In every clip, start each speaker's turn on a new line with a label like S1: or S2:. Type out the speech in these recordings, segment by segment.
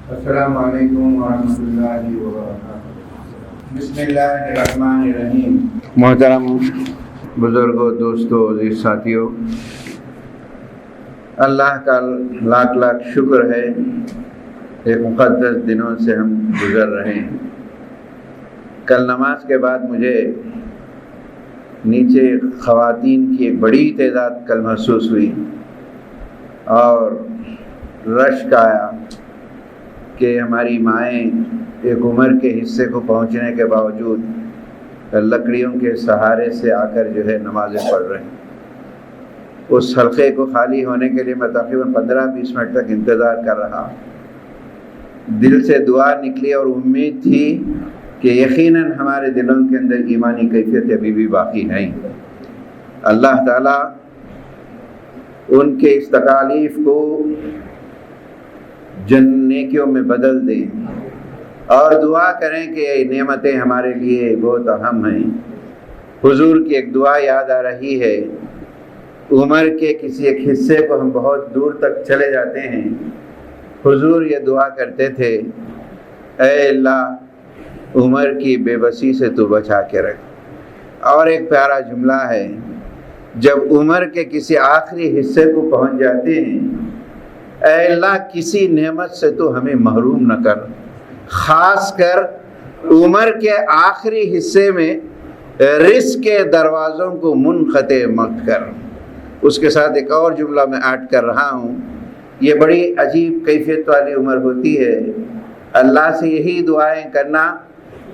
S1: السلام علیکم ورحمۃ اللہ وبرکاتہ۔ بسم اللہ الرحمن الرحیم۔ محترم بزرگوں، دوستوں، عزیز ساتھیوں، اللہ کا لاکھ لاکھ شکر ہے، ایک مقدس دنوں سے ہم گزر رہے ہیں۔ کل نماز کے بعد مجھے نیچے خواتین کی ایک بڑی تعداد کل محسوس ہوئی اور رشک آیا کہ ہماری مائیں ایک عمر کے حصے کو پہنچنے کے باوجود لکڑیوں کے سہارے سے آ کر جو ہے نمازیں پڑھ رہے ہیں۔ اس حلقے کو خالی ہونے کے لیے میں تقریباً 15-20 منٹ تک انتظار کر رہا۔ دل سے دعا نکلی اور امید تھی کہ یقیناً ہمارے دلوں کے اندر ایمانی کیفیت ابھی بھی باقی ہیں۔ اللہ تعالیٰ ان کے اس تکالیف کو نیکیوں میں بدل دیں اور دعا کریں کہ یہ نعمتیں ہمارے لیے بہت اہم ہیں۔ حضور کی ایک دعا یاد آ رہی ہے، عمر کے کسی ایک حصے کو ہم بہت دور تک چلے جاتے ہیں۔ حضور یہ دعا کرتے تھے، اے اللہ عمر کی بے بسی سے تو بچا کے رکھ۔ اور ایک پیارا جملہ ہے، جب عمر کے کسی آخری حصے کو پہنچ جاتے ہیں، اے اللہ کسی نعمت سے تو ہمیں محروم نہ کر، خاص کر عمر کے آخری حصے میں رزق کے دروازوں کو منقطع مت کر۔ اس کے ساتھ ایک اور جملہ میں ایڈ کر رہا ہوں، یہ بڑی عجیب کیفیت والی عمر ہوتی ہے۔ اللہ سے یہی دعائیں کرنا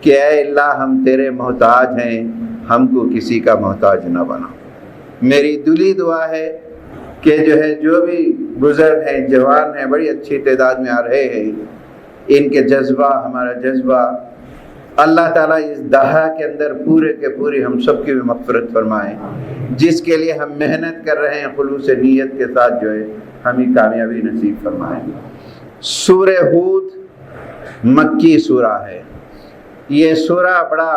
S1: کہ اے اللہ ہم تیرے محتاج ہیں، ہم کو کسی کا محتاج نہ بنا۔ میری دلی دعا ہے کہ جو بھی بزرگ ہیں، جوان ہیں، بڑی اچھی تعداد میں آ رہے ہیں، ان کے جذبہ، ہمارا جذبہ، اللہ تعالیٰ اس دہا کے اندر پورے کے پوری ہم سب کی بھی مغفرت فرمائیں۔ جس کے لیے ہم محنت کر رہے ہیں خلوص نیت کے ساتھ ہمیں کامیابی نصیب فرمائیں۔ سورہ ہود مکی سورہ ہے۔ یہ سورہ بڑا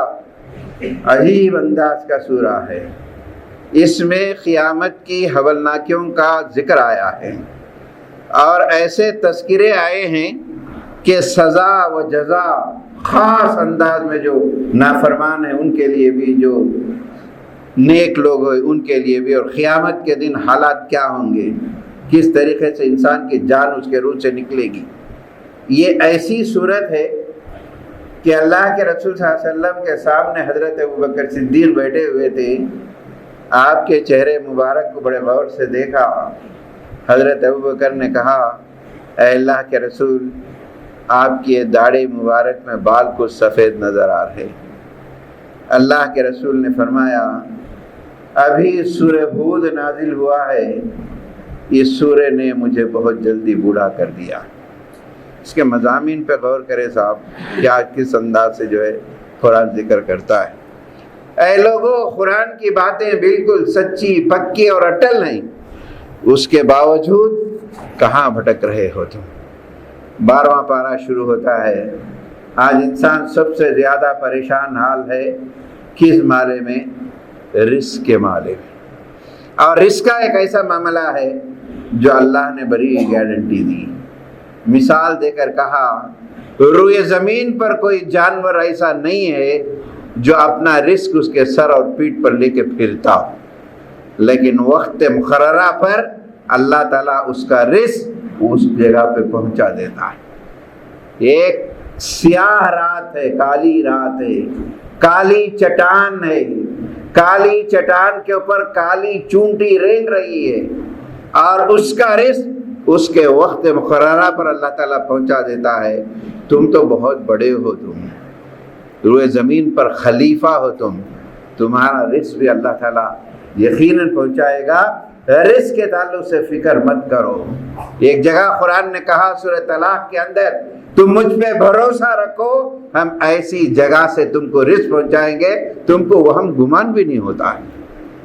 S1: عجیب انداز کا سورہ ہے۔ اس میں قیامت کی ہولناکیوں کا ذکر آیا ہے اور ایسے تذکرے آئے ہیں کہ سزا و جزا خاص انداز میں جو نافرمان ہیں ان کے لیے بھی، جو نیک لوگ ہیں ان کے لیے بھی، اور قیامت کے دن حالات کیا ہوں گے، کس طریقے سے انسان کی جان اس کے روح سے نکلے گی۔ یہ ایسی صورت ہے کہ اللہ کے رسول صلی اللہ علیہ وسلم کے سامنے حضرت ابوبکر صدیق بیٹھے ہوئے تھے۔ آپ کے چہرے مبارک کو بڑے غور سے دیکھا۔ حضرت ابوبکر نے کہا، اے اللہ کے رسول، آپ کی داڑھی مبارک میں بال کو سفید نظر آ رہے۔ اللہ کے رسول نے فرمایا، ابھی سورہ ہود نازل ہوا ہے، اس سورہ نے مجھے بہت جلدی بوڑھا کر دیا۔ اس کے مضامین پہ غور کرے صاحب، کیا کس انداز سے قرآن ذکر کرتا ہے۔ اے لوگوں، قرآن کی باتیں بالکل سچی، پکی اور اٹل ہیں، اس کے باوجود کہاں بھٹک رہے ہو تم۔ 12واں پارہ شروع ہوتا ہے۔ آج انسان سب سے زیادہ پریشان حال ہے کس معاملے میں؟ رزق کے معاملے میں۔ اور رزق کا ایک ایسا معاملہ ہے جو اللہ نے بڑی گارنٹی دی۔ مثال دے کر کہا، روئے زمین پر کوئی جانور ایسا نہیں ہے جو اپنا رزق اس کے سر اور پیٹھ پر لے کے پھرتا، لیکن وقت مقررہ پر اللہ تعالیٰ اس کا رزق اس جگہ پہ پہنچا دیتا ہے۔ ایک سیاہ رات ہے، کالی رات ہے، کالی چٹان ہے، کالی چٹان کے اوپر کالی چونٹی رینگ رہی ہے، اور اس کا رزق اس کے وقت مقررہ پر اللہ تعالیٰ پہنچا دیتا ہے۔ تم تو بہت بڑے ہو، تم روئے زمین پر خلیفہ ہو، تمہارا رزق بھی اللہ تعالیٰ یقیناً پہنچائے گا۔ رزق کے تعلق سے فکر مت کرو۔ ایک جگہ قرآن نے کہا سورہ طلاق کے اندر، تم مجھ پہ بھروسہ رکھو، ہم ایسی جگہ سے تم کو رزق پہنچائیں گے تم کو وہم گمان بھی نہیں ہوتا ہے۔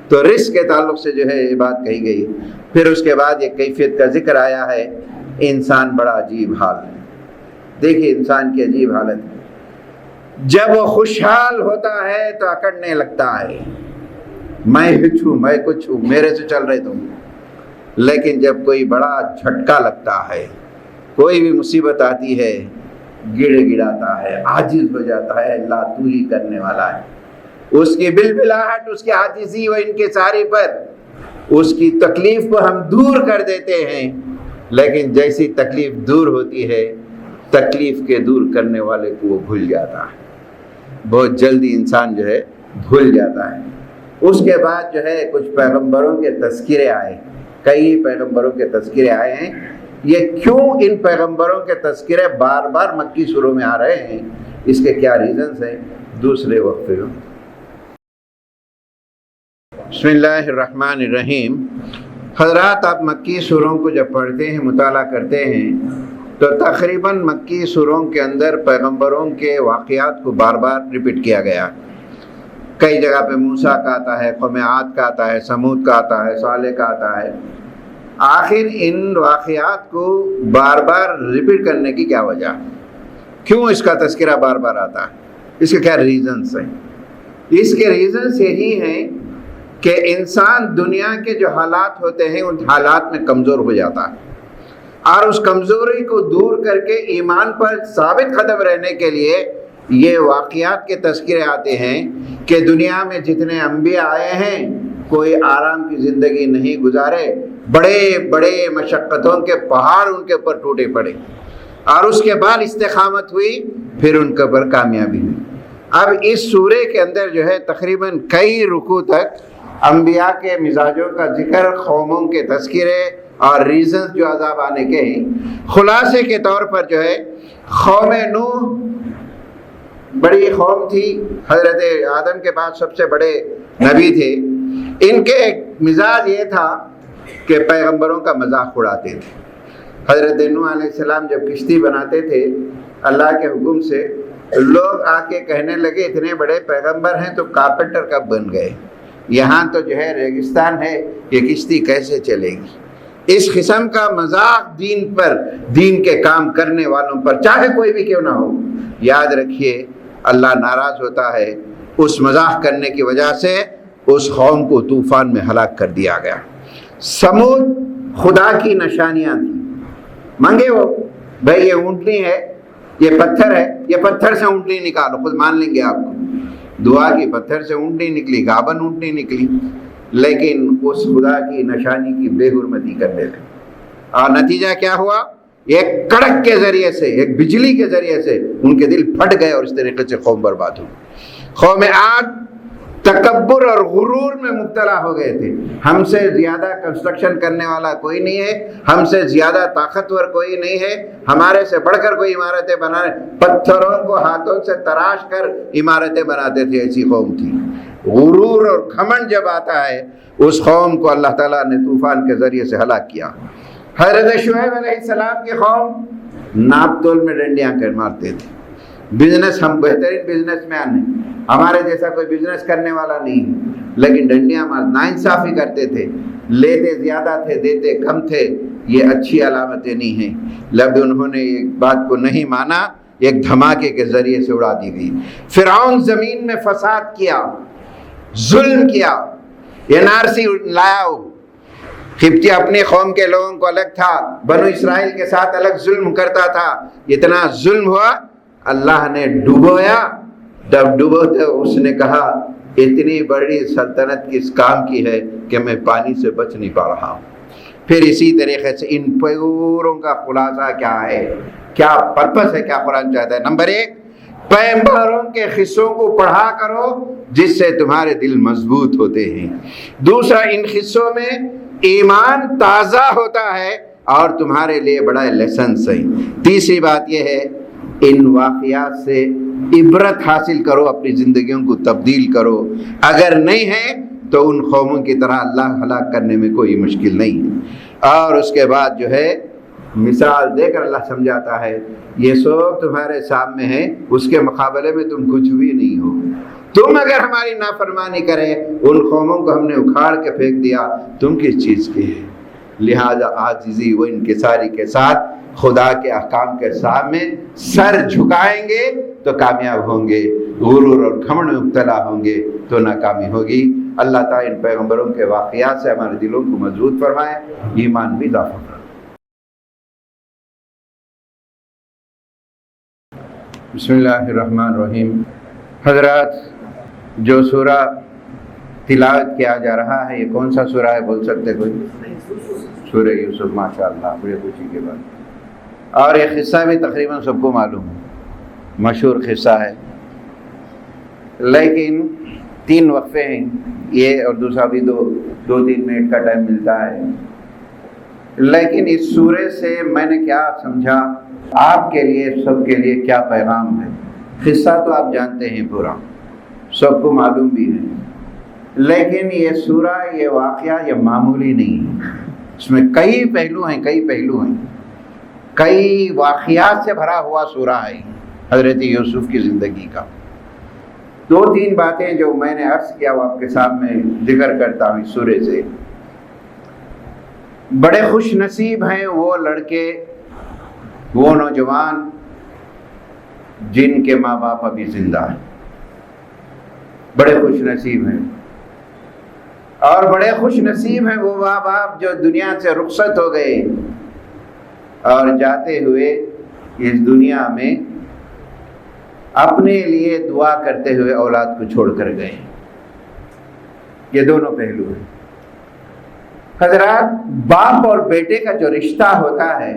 S1: تو رزق کے تعلق سے یہ بات کہی گئی۔ پھر اس کے بعد یہ کیفیت کا ذکر آیا ہے، انسان بڑا عجیب حال ہے۔ دیکھیے انسان کی عجیب حالت ہے، جب وہ خوشحال ہوتا ہے تو اکڑنے لگتا ہے، میں کچھ ہوں، میں کچھ ہوں، میرے سے چل رہے تم۔ لیکن جب کوئی بڑا جھٹکا لگتا ہے، کوئی بھی مصیبت آتی ہے گڑ گڑاتا ہے، عاجز ہو جاتا ہے، اللہ تو ہی کرنے والا ہے۔ اس کی بلبلاہٹ، اس کی عاجزی و انکساری پر اس کی تکلیف کو ہم دور کر دیتے ہیں، لیکن جیسی تکلیف دور ہوتی ہے تکلیف کے دور کرنے والے کو وہ بھول جاتا ہے، بہت جلدی انسان جو ہے بھول جاتا ہے۔ اس کے بعد جو ہے کچھ پیغمبروں کے تذکرے آئے، کئی پیغمبروں کے تذکرے آئے ہیں۔ یہ کیوں ان پیغمبروں کے تذکرے بار بار مکی سوروں میں آ رہے ہیں، اس کے کیا ریزنز ہیں؟ دوسرے وقفے میں۔ بسم اللہ الرحمن الرحیم۔ حضرات، آپ مکی سوروں کو جب پڑھتے ہیں، مطالعہ کرتے ہیں، تو تقریباً مکی سوروں کے اندر پیغمبروں کے واقعات کو بار بار ریپیٹ کیا گیا۔ کئی جگہ پہ موسیٰ کا آتا ہے، قوم عاد کا آتا ہے، سمود کا آتا ہے، صالح کا آتا ہے۔ آخر ان واقعات کو بار بار ریپیٹ کرنے کی کیا وجہ؟ کیوں اس کا تذکرہ بار بار آتا ہے؟ اس کے کیا ریزنز ہیں؟ اس کے ریزنز یہی ہیں کہ انسان دنیا کے جو حالات ہوتے ہیں ان حالات میں کمزور ہو جاتا ہے، اور اس کمزوری کو دور کر کے ایمان پر ثابت قدم رہنے کے لیے یہ واقعات کے تذکرے آتے ہیں کہ دنیا میں جتنے انبیاء آئے ہیں کوئی آرام کی زندگی نہیں گزارے، بڑے بڑے مشقتوں کے پہاڑ ان کے اوپر ٹوٹے پڑے، اور اس کے بعد استقامت ہوئی، پھر ان کے اوپر کامیابی ہوئی۔ اب اس سورے کے اندر جو ہے تقریباً کئی رکوع تک انبیاء کے مزاجوں کا ذکر، قوموں کے تذکرے اور ریزنز جو عذاب آنے کے ہیں۔ خلاصے کے طور پر جو ہے قوم نوح بڑی قوم تھی، حضرت آدم کے بعد سب سے بڑے نبی تھے۔ ان کے ایک مزاج یہ تھا کہ پیغمبروں کا مذاق اڑاتے تھے۔ حضرت نوح علیہ السلام جب کشتی بناتے تھے اللہ کے حکم سے، لوگ آ کے کہنے لگے اتنے بڑے پیغمبر ہیں تو کارپینٹر کب بن گئے؟ یہاں تو جو ہے ریگستان ہے، یہ کشتی کیسے چلے گی؟ اس قسم کا مذاق دین پر، دین کے کام کرنے والوں پر، چاہے کوئی بھی کیوں نہ ہو، یاد رکھیے اللہ ناراض ہوتا ہے۔ اس مذاق کرنے کی وجہ سے اس قوم کو طوفان میں ہلاک کر دیا گیا۔ سمود خدا کی نشانیاں تھیں، مانگے وہ بھائی یہ اونٹنی ہے، یہ پتھر ہے، یہ پتھر سے اونٹنی نکالو، خود مان لیں گے آپ کو۔ دعا کی، پتھر سے اونٹنی نکلی، گابن اونٹنی نکلی، لیکن اس خدا کی نشانی کی بے حرمتی کرنے لگے، اور نتیجہ کیا ہوا؟ ایک کڑک کے ذریعے سے، ایک بجلی کے ذریعے سے ان کے دل پھٹ گئے، اور اس طریقے سے قوم برباد ہوئی۔ قوم عاد تکبر اور غرور میں مبتلا ہو گئے تھے، ہم سے زیادہ کنسٹرکشن کرنے والا کوئی نہیں ہے، ہم سے زیادہ طاقتور کوئی نہیں ہے، ہمارے سے بڑھ کر کوئی عمارتیں بنانے، پتھروں کو ہاتھوں سے تراش کر عمارتیں بناتے تھے، ایسی قوم تھی۔ غرور اور گھمنڈ جب آتا ہے اس قوم کو اللہ تعالیٰ نے طوفان کے ذریعے سے ہلاک کیا۔ حضرت شعیب علیہ السلام کی قوم ناپ تول میں ڈنڈیاں کر مارتے تھے، بزنس، ہم بہترین بزنس مین ہیں، ہمارے جیسا کوئی بزنس کرنے والا نہیں ہے، لیکن ڈنڈیاں مار، ناانصافی کرتے تھے، لیتے زیادہ تھے دیتے کم تھے، یہ اچھی علامتیں نہیں ہیں۔ جب انہوں نے ایک بات کو نہیں مانا، ایک دھماکے کے ذریعے سے اڑا دی گئی۔ فرعون زمین میں فساد کیا، ظلم کیا، این آر سی لایا، قبطی اپنی قوم کے لوگوں کو الگ تھا، بنو اسرائیل کے ساتھ الگ ظلم کرتا تھا، اتنا ظلم ہوا اللہ نے ڈبویا۔ جب ڈبوتے اس نے کہا اتنی بڑی سلطنت کس کام کی ہے کہ میں پانی سے بچ نہیں پا رہا ہوں۔ پھر اسی طریقے سے ان پوروں کا خلاصہ کیا ہے، کیا پرپس ہے، کیا قرآن چاہتا ہے؟ نمبر 1، پیغمبروں کے قصوں کو پڑھا کرو جس سے تمہارے دل مضبوط ہوتے ہیں۔ دوسرا، ان قصوں میں ایمان تازہ ہوتا ہے اور تمہارے لیے بڑا لیسنس ہے۔ تیسری بات یہ ہے ان واقعات سے عبرت حاصل کرو، اپنی زندگیوں کو تبدیل کرو، اگر نہیں ہے تو ان قوموں کی طرح اللہ ہلاک کرنے میں کوئی مشکل نہیں ہے۔ اور اس کے بعد جو ہے مثال دے کر اللہ سمجھاتا ہے یہ سب تمہارے سامنے ہے، اس کے مقابلے میں تم کچھ بھی نہیں ہو۔ تم اگر ہماری نافرمانی کرے، ان قوموں کو ہم نے اکھاڑ کے پھینک دیا، تم کس چیز کی ہے؟ لہذا عاجزی و انکساری کے ساتھ خدا کے احکام کے سامنے سر جھکائیں گے تو کامیاب ہوں گے، غرور اور گھمنڈ میں مبتلا ہوں گے تو ناکامی ہوگی۔ اللہ تعالیٰ ان پیغمبروں کے واقعات سے ہمارے دلوں کو مضبوط فرمائے، ایمان بھی اضافہ فرمائے۔ بسم اللہ الرحمن الرحیم۔ حضرات، جو سورہ تلاوت کیا جا رہا ہے یہ کون سا سورہ ہے؟ بول سکتے کوئی؟ سورہ یوسف۔ ماشاءاللہ، بڑے خوشی کے بعد۔ اور یہ قصہ بھی تقریباً سب کو معلوم ہے، مشہور قصہ ہے، لیکن 3 وقفے ہیں یہ، اور دوسرا بھی 2-3 منٹ کا ٹائم ملتا ہے۔ لیکن اس سورے سے میں نے کیا سمجھا، آپ کے لیے، سب کے لیے کیا پیغام ہے۔ قصہ تو آپ جانتے ہیں پورا، سب کو معلوم بھی ہے، لیکن یہ سورہ، یہ واقعہ یہ معمولی نہیں ہے، اس میں کئی پہلو ہیں، کئی واقعات سے بھرا ہوا سورہ ہے حضرت یوسف کی زندگی کا۔ 2-3 باتیں جو میں نے عرض کیا وہ آپ کے سامنے ذکر کرتا ہوں اس سورے سے۔ بڑے خوش نصیب ہیں وہ لڑکے، وہ نوجوان جن کے ماں باپ ابھی زندہ ہیں، بڑے خوش نصیب ہیں۔ اور بڑے خوش نصیب ہیں وہ ماں باپ جو دنیا سے رخصت ہو گئے اور جاتے ہوئے اس دنیا میں اپنے لیے دعا کرتے ہوئے اولاد کو چھوڑ کر گئے۔ یہ دونوں پہلو ہیں حضرات۔ باپ اور بیٹے کا جو رشتہ ہوتا ہے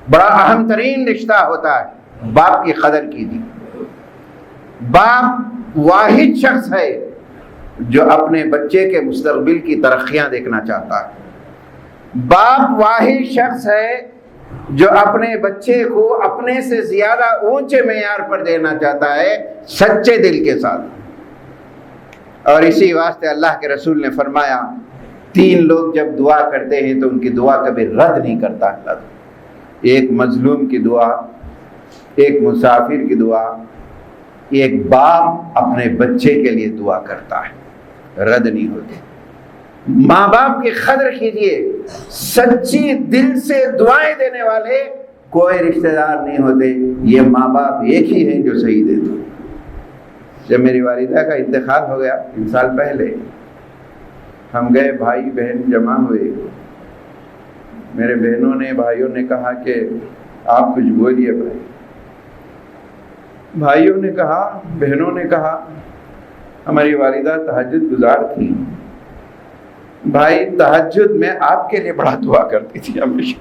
S1: بڑا اہم ترین رشتہ ہوتا ہے، باپ کی قدر کیجیے۔ باپ واحد شخص ہے جو اپنے بچے کے مستقبل کی ترقیاں دیکھنا چاہتا ہے۔ باپ واحد شخص ہے جو اپنے بچے کو اپنے سے زیادہ اونچے معیار پر دینا چاہتا ہے، سچے دل کے ساتھ۔ اور اسی واسطے اللہ کے رسول نے فرمایا 3 لوگ جب دعا کرتے ہیں تو ان کی دعا کبھی رد نہیں کرتا اللہ۔ ایک مظلوم کی دعا، ایک مسافر کی دعا، ایک باپ اپنے بچے کے لیے دعا کرتا ہے، رد نہیں ہوتے۔ ماں باپ کی قدر کیجیے، سچی دل سے دعائیں دینے والے کوئی رشتہ دار نہیں ہوتے، یہ ماں باپ ایک ہی ہیں جو صحیح دیتے۔ جب میری والدہ کا انتقال ہو گیا 3 سال پہلے، ہم گئے، بھائی بہن جمع ہوئے، میرے بہنوں نے، بھائیوں نے کہا کہ آپ کچھ بولیے۔ بھائیوں نے کہا، بہنوں نے کہا ہماری والدہ تہجد گزار تھی، بھائی تہجد میں آپ کے لیے بڑا دعا کرتی تھی ہمیشہ۔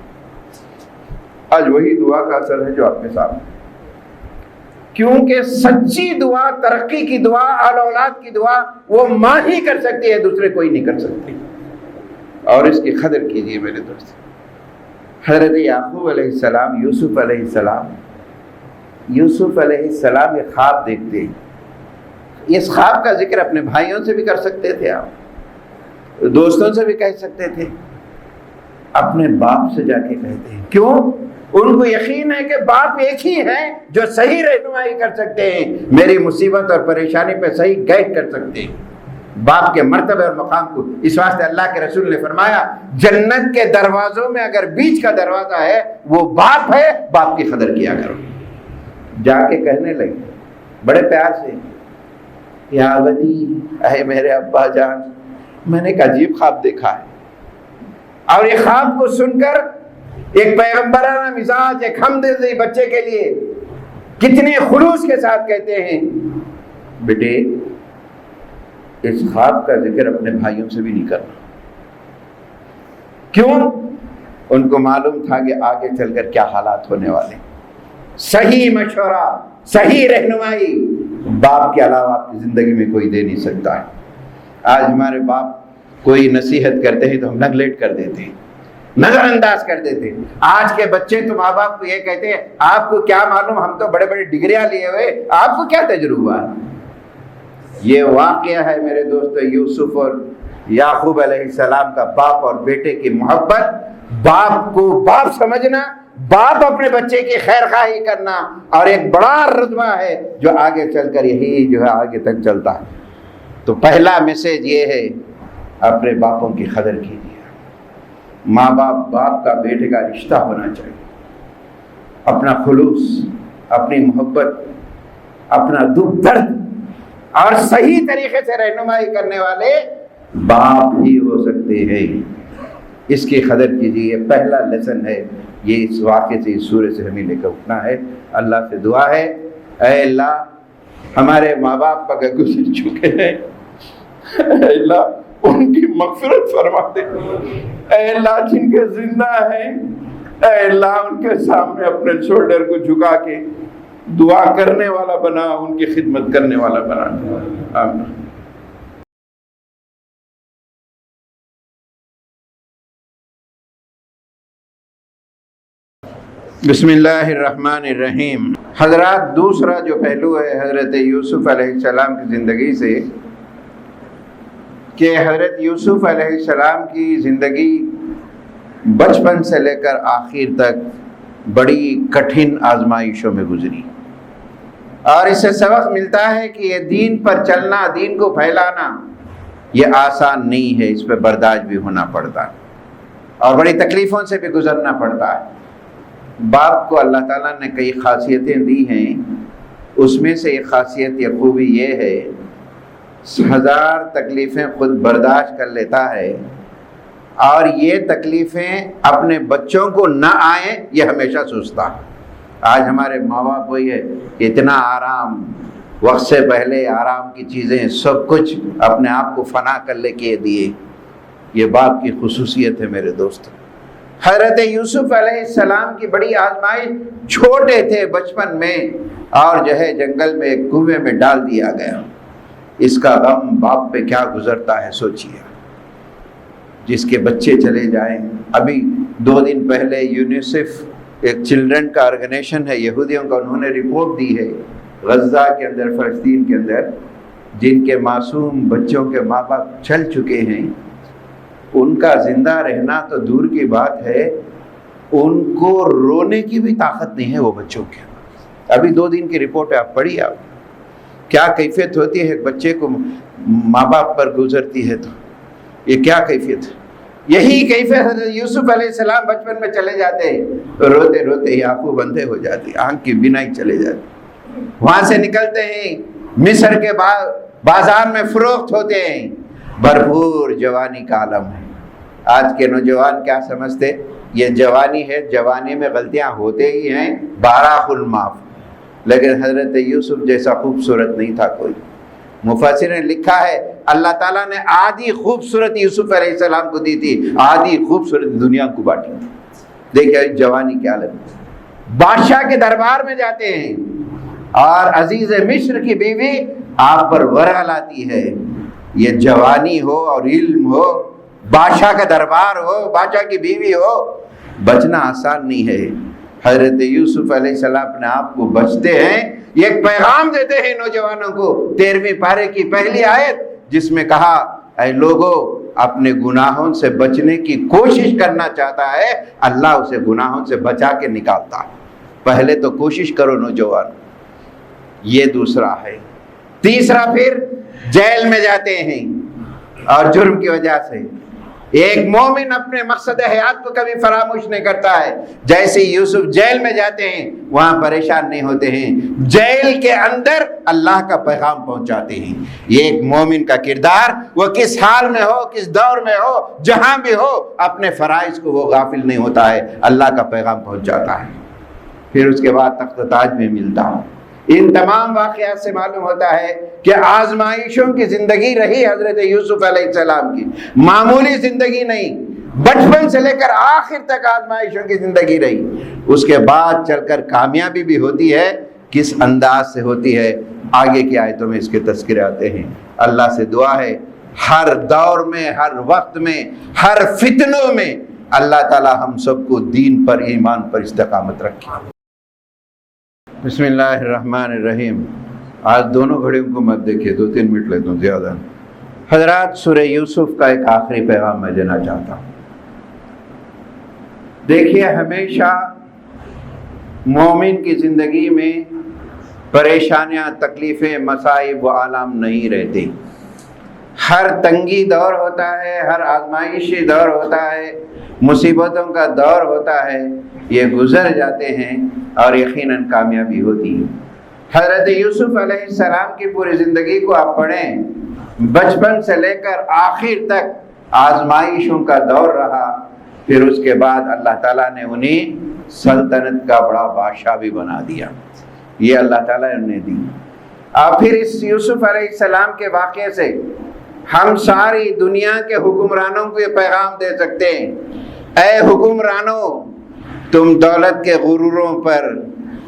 S1: آج وہی دعا کا اثر ہے جو آپ کے سامنے، کیونکہ سچی دعا، ترقی کی دعا، اہل اولاد کی دعا وہ ماں ہی کر سکتی ہے، دوسرے کوئی نہیں کر سکتے۔ اور اس کی قدر کیجیے میرے دوست۔ حضرت یعقوب علیہ السلام، یوسف علیہ السلام یہ خواب دیکھتے ہیں۔ اس خواب کا ذکر اپنے بھائیوں سے بھی کر سکتے تھے، آپ دوستوں سے بھی کہہ سکتے تھے، اپنے باپ سے جا کے کہتے ہیں۔ کیوں؟ ان کو یقین ہے کہ باپ ایک ہی ہیں جو صحیح رہنمائی کر سکتے ہیں، میری مصیبت اور پریشانی پہ صحیح گائیڈ کر سکتے ہیں، باپ کے مرتبے اور مقام کو۔ اس واسطے اللہ کے رسول نے فرمایا جنت کے دروازوں میں اگر بیچ کا دروازہ ہے وہ باپ ہے، باپ کی قدر کیا کرو۔ جا کے کہنے لگے بڑے پیار سے، یا ابتی، اے میرے ابا جان، میں نے ایک عجیب خواب دیکھا ہے، اور یہ خواب کو سن کر ایک پیغمبرانہ مزاج، ایک ہمدردی بچے کے لیے کتنے خلوص کے ساتھ کہتے ہیں، بیٹے اس خواب کا ذکر اپنے بھائیوں سے بھی نہیں کرنا۔ کیوں؟ ان کو معلوم تھا کہ آگے چل کر کیا حالات ہونے والے۔ صحیح مشورہ، صحیح رہنمائی باپ کے علاوہ آپ کی زندگی میں کوئی دے نہیں سکتا ہے۔ آج ہمارے باپ کوئی نصیحت کرتے ہیں تو ہم نیگلیکٹ کر دیتے ہیں، نظر انداز کر دیتے ہیں۔ آج کے بچے تو ماں باپ کو یہ کہتے ہیں آپ کو کیا معلوم، ہم تو بڑے بڑے ڈگریاں لیے ہوئے، آپ کو کیا تجربہ ہے۔ یہ واقعہ ہے میرے دوستو یوسف اور یعقوب علیہ السلام کا، باپ اور بیٹے کی محبت، باپ کو باپ سمجھنا، باپ اپنے بچے کی خیر خواہی کرنا، اور ایک بڑا رتبہ ہے جو آگے چل کر یہی جو ہے آگے تک چلتا ہے۔ تو پہلا میسج یہ ہے اپنے باپوں کی قدر کیجیے۔ ماں باپ کا بیٹے کا رشتہ ہونا چاہیے، اپنا خلوص، اپنی محبت، اپنا دکھ درد اور صحیح طریقے سے رہنمائی کرنے والے باپ ہی ہو سکتے ہیں۔ اس کی قدر کیجیے، یہ پہلا لیسن ہے یہ اس واقعے سے، اس سورے سے ہمیں لے کر اٹھنا ہے۔ اللہ سے دعا ہے، اے اللہ ہمارے ماں باپ اگر گزر چکے ہیں، اے اللہ ان کی مغفرت فرما دے، اے اللہ جن کے زندہ ہیں، اے اللہ ان کے سامنے اپنے شولڈر کو جھکا کے دعا کرنے والا بنا، ان کی خدمت کرنے والا بنا۔ آمین۔ بسم اللہ الرحمن الرحیم۔ حضرات، دوسرا جو پہلو ہے حضرت یوسف علیہ السلام کی زندگی سے، کہ حضرت یوسف علیہ السلام کی زندگی بچپن سے لے کر آخر تک بڑی کٹھن آزمائشوں میں گزری، اور اس سے سبق ملتا ہے کہ یہ دین پر چلنا، دین کو پھیلانا یہ آسان نہیں ہے، اس پہ برداشت بھی ہونا پڑتا ہے اور بڑی تکلیفوں سے بھی گزرنا پڑتا ہے۔ باپ کو اللہ تعالیٰ نے کئی خاصیتیں دی ہیں، اس میں سے ایک خاصیت یا خوبی یہ ہے 1000 تکلیفیں خود برداشت کر لیتا ہے، اور یہ تکلیفیں اپنے بچوں کو نہ آئیں یہ ہمیشہ سوچتا ہے۔ آج ہمارے ماں باپ وہی ہے، اتنا آرام، وقت سے پہلے آرام کی چیزیں سب کچھ اپنے آپ کو فنا کر لے کے دیے۔ یہ باپ کی خصوصیت ہے میرے دوست۔ حضرت یوسف علیہ السلام کی بڑی آزمائش، چھوٹے تھے بچپن میں، اور جو ہے جنگل میں ایک کنویں میں ڈال دیا گیا۔ اس کا غم باپ پہ کیا گزرتا ہے سوچیے، جس کے بچے چلے جائیں۔ ابھی 2 دن پہلے یونیسیف ایک چلڈرن کا آرگنیشن ہے یہودیوں کا، انہوں نے رپورٹ دی ہے غزہ کے اندر، فلسطین کے اندر جن کے معصوم بچوں کے ماں باپ چل چکے ہیں، ان کا زندہ رہنا تو دور کی بات ہے، ان کو رونے کی بھی طاقت نہیں ہے وہ بچوں کے۔ ابھی 2 دن کی رپورٹ ہے، آپ پڑھیے، آپ کیا کیفیت ہوتی ہے ایک بچے کو ماں باپ پر گزرتی ہے، تو یہ کیا کیفیت ہے۔ یہی کیفیت حضرت یوسف علیہ السلام بچپن میں چلے جاتے ہیں، روتے روتے ہی آنکھوں بندھے ہو جاتی، آنکھ کی بینائی چلے جاتی، وہاں سے نکلتے ہیں مصر کے بازار میں فروخت ہوتے ہیں، بھرپور جوانی کا عالم ہے۔ آج کے نوجوان کیا سمجھتے، یہ جوانی ہے، جوانی میں غلطیاں ہوتے ہی ہیں، 12 المعاف، لیکن حضرت یوسف جیسا خوبصورت نہیں تھا کوئی۔ مفسر نے لکھا ہے اللہ تعالیٰ نے آدھی خوبصورت یوسف علیہ السلام کو دی تھی، آدھی خوبصورت دنیا کو بانٹی تھی۔ دیکھیں جوانی کیا لگتی، بادشاہ کے دربار میں جاتے ہیں اور عزیز مصر کی بیوی آپ پر ورا لاتی ہے۔ یہ جوانی ہو اور علم ہو، بادشاہ کا دربار ہو، بادشاہ کی بیوی ہو، بچنا آسان نہیں ہے۔ حضرت یوسف علیہ السلام اپنے آپ کو بچتے ہیں، یہ ایک پیغام دیتے ہیں نوجوانوں کو۔ 13ویں پارے کی پہلی آیت جس میں کہا اے لوگو، اپنے گناہوں سے بچنے کی کوشش کرنا چاہتا ہے، اللہ اسے گناہوں سے بچا کے نکالتا ہے۔ پہلے تو کوشش کرو نوجوان، یہ دوسرا ہے۔ تیسرا پھر جیل میں جاتے ہیں اور جرم کی وجہ سے۔ ایک مومن اپنے مقصد حیات کو کبھی فراموش نہیں کرتا ہے۔ جیسے یوسف جیل میں جاتے ہیں وہاں پریشان نہیں ہوتے ہیں، جیل کے اندر اللہ کا پیغام پہنچاتے ہیں۔ یہ ایک مومن کا کردار، وہ کس حال میں ہو، کس دور میں ہو، جہاں بھی ہو، اپنے فرائض کو وہ غافل نہیں ہوتا ہے، اللہ کا پیغام پہنچاتا ہے۔ پھر اس کے بعد تخت و تاج میں ملتا ہے۔ ان تمام واقعات سے معلوم ہوتا ہے کہ آزمائشوں کی زندگی رہی حضرت یوسف علیہ السلام کی، معمولی زندگی نہیں، بچپن سے لے کر آخر تک آزمائشوں کی زندگی رہی۔ اس کے بعد چل کر کامیابی بھی ہوتی ہے، کس انداز سے ہوتی ہے آگے کی آیتوں میں اس کے تذکرے آتے ہیں۔ اللہ سے دعا ہے ہر دور میں، ہر وقت میں، ہر فتنوں میں اللہ تعالی ہم سب کو دین پر، ایمان پر استقامت رکھے۔ بسم اللہ الرحمن الرحیم۔ آج دونوں گھڑیوں کو مت دیکھیے، 2-3 منٹ لیتا ہوں زیادہ۔ حضرات، سورہ یوسف کا ایک آخری پیغام میں دینا چاہتا ہوں۔ دیکھیے، ہمیشہ مومن کی زندگی میں پریشانیاں، تکلیفیں، مصائب و آلام نہیں رہتے۔ ہر تنگی دور ہوتا ہے، ہر آزمائشی دور ہوتا ہے، مصیبتوں کا دور ہوتا ہے، یہ گزر جاتے ہیں اور یقیناً کامیابی ہوتی ہے۔ حضرت یوسف علیہ السلام کی پوری زندگی کو آپ پڑھیں، بچپن سے لے کر آخر تک آزمائشوں کا دور رہا، پھر اس کے بعد اللہ تعالیٰ نے انہیں سلطنت کا بڑا بادشاہ بھی بنا دیا. یہ اللہ تعالیٰ نے انہیں دی. اور پھر اس یوسف علیہ السلام کے واقعے سے ہم ساری دنیا کے حکمرانوں کو یہ پیغام دے سکتے ہیں. اے حکمرانوں، تم دولت کے غروروں پر،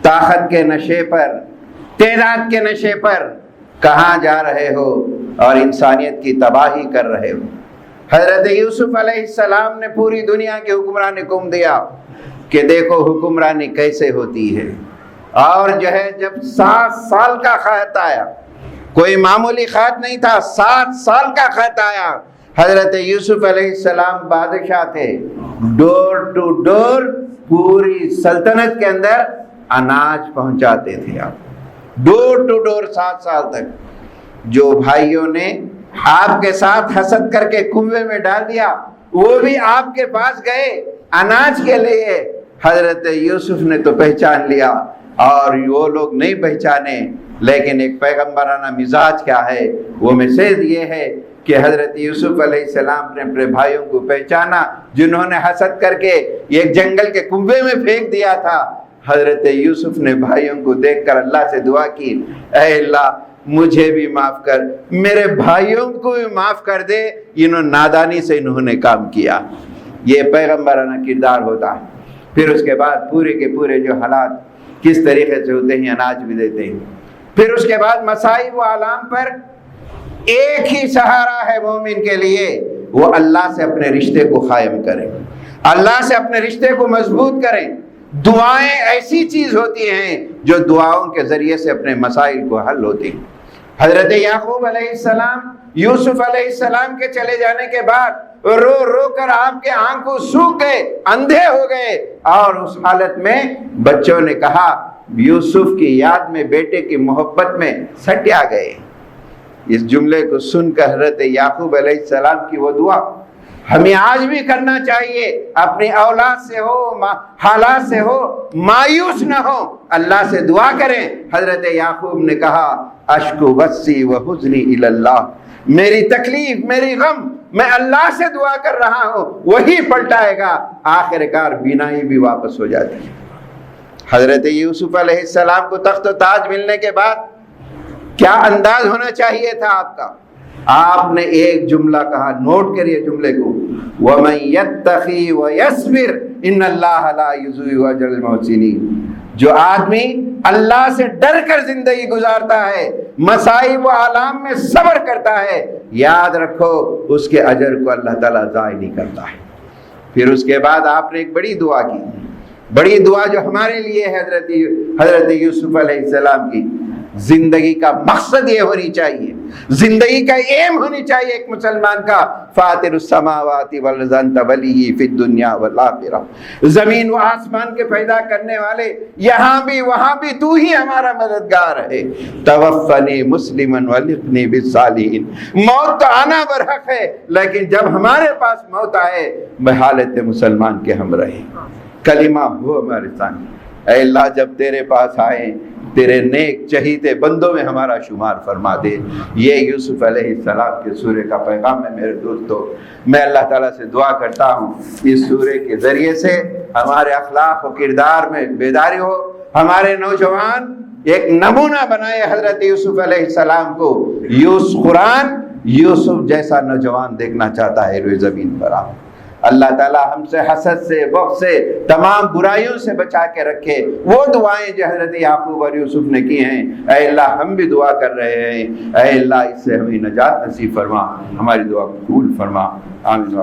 S1: طاقت کے نشے پر، تعداد کے نشے پر کہاں جا رہے ہو اور انسانیت کی تباہی کر رہے ہو. حضرت یوسف علیہ السلام نے پوری دنیا کے حکمران حکم دیا کہ دیکھو حکمرانی کیسے ہوتی ہے. اور جو ہے جب 7 سال کا خط آیا، کوئی معمولی خط نہیں تھا، 7 سال کا خط آیا. حضرت یوسف علیہ السلام بادشاہ تھے. ڈور ٹو ڈور پوری سلطنت کے اندر اناج پہنچاتے تھے. آپ ڈور ٹو ڈور 7 سال تک. جو بھائیوں نے آپ کے ساتھ حسد کر کے کنویں میں ڈال دیا، وہ بھی آپ کے پاس گئے اناج کے لیے. حضرت یوسف نے تو پہچان لیا اور وہ لوگ نہیں پہچانے. لیکن ایک پیغمبرانہ مزاج کیا ہے، وہ میسیج یہ ہے کہ حضرت یوسف علیہ السلام نے اپنے بھائیوں کو پہچانا جنہوں نے حسد کر کے ایک جنگل کے کنویں میں پھینک دیا تھا. حضرت یوسف نے بھائیوں کو دیکھ کر اللہ سے دعا کی، اے اللہ مجھے بھی معاف کر، میرے بھائیوں کو بھی معاف کر دے، نادانی سے انہوں نے کام کیا. یہ پیغمبرانہ کردار ہوتا ہے. پھر اس کے بعد پورے کے پورے جو حالات کس طریقے سے ہوتے ہیں، اناج بھی دیتے ہیں. پھر اس کے بعد مصائب و آلام پر ایک ہی سہارا ہے مومن کے لیے، وہ اللہ سے اپنے رشتے کو قائم کریں، اللہ سے اپنے رشتے کو مضبوط کریں. دعائیں ایسی چیز ہوتی ہیں جو دعاؤں کے ذریعے سے اپنے مسائل کو حل ہوتی ہیں. حضرت یعقوب علیہ السلام یوسف علیہ السلام کے چلے جانے کے بعد رو رو کر آپ کے آنکھوں سوکھ گئے، اندھے ہو گئے. اور اس حالت میں بچوں نے کہا، یوسف کی یاد میں، بیٹے کی محبت میں سٹیا گئے. اس جملے کو سن کر حضرت یعقوب علیہ السلام کی وہ دعا ہمیں آج بھی کرنا چاہیے. اپنی اولاد سے ہو، حالات سے ہو، مایوس نہ ہو، اللہ سے دعا کریں. حضرت یعقوب نے کہا، اشکو بثی و حزنی الی اللہ، میری تکلیف، میری غم میں اللہ سے دعا کر رہا ہوں، وہی پلٹائے گا. آخر کار بینائی بھی واپس ہو جاتی ہے. حضرت یوسف علیہ السلام کو تخت و تاج ملنے کے بعد کیا انداز ہونا چاہیے تھا آپ کا؟ آپ نے ایک جملہ کہا، نوٹ کریے جملے کو، وَمَن يَتَّقِ وَيَصْبِرْ إِنَّ اللَّهَ لَا يُضِيعُ أَجْرَ الْمُحْسِنِينَ. جو آدمی اللہ سے ڈر کر زندگی گزارتا ہے، مصائب و آلام میں صبر کرتا ہے، یاد رکھو اس کے اجر کو اللہ تعالیٰ ضائع نہیں کرتا ہے. پھر اس کے بعد آپ نے ایک بڑی دعا کی، بڑی دعا جو ہمارے لیے ہے حضرت یوسف علیہ السلام کی. زندگی کا مقصد یہ ہونی چاہیے، زندگی کا ایم ہونی چاہیے ایک مسلمان کا، فاطر السماوات والارض انت ولی فی الدنیا والآخرہ. زمین و آسمان کے پیدا کرنے والے، یہاں بھی وہاں بھی تو ہی ہمارا مددگار ہے. توفنی مسلما والحقنی بالصالحین. موت تو آنا برحق ہے، لیکن جب ہمارے پاس موت آئے بحالت مسلمان کے ہم رہیں. کلمہ ہو ہمارے سامنے. اے اللہ جب تیرے پاس آئیں تیرے نیک چہیتے بندوں میں ہمارا شمار فرما دے. یہ یوسف علیہ السلام کے سورے کا پیغام ہے میرے دوستو. میں اللہ تعالیٰ سے دعا کرتا ہوں اس سورے کے ذریعے سے ہمارے اخلاق و کردار میں بیداری ہو، ہمارے نوجوان ایک نمونہ بنائے حضرت یوسف علیہ السلام کو. قرآن یوسف جیسا نوجوان دیکھنا چاہتا ہے روئے زمین پر. اللہ تعالیٰ ہم سے حسد سے، بغض سے، تمام برائیوں سے بچا کے رکھے. وہ دعائیں جو حضرت یعقوب اور یوسف نے کی ہیں، اے اللہ ہم بھی دعا کر رہے ہیں، اے اللہ اس سے ہمیں نجات نصیب فرما، ہماری دعا قبول فرما. آمین.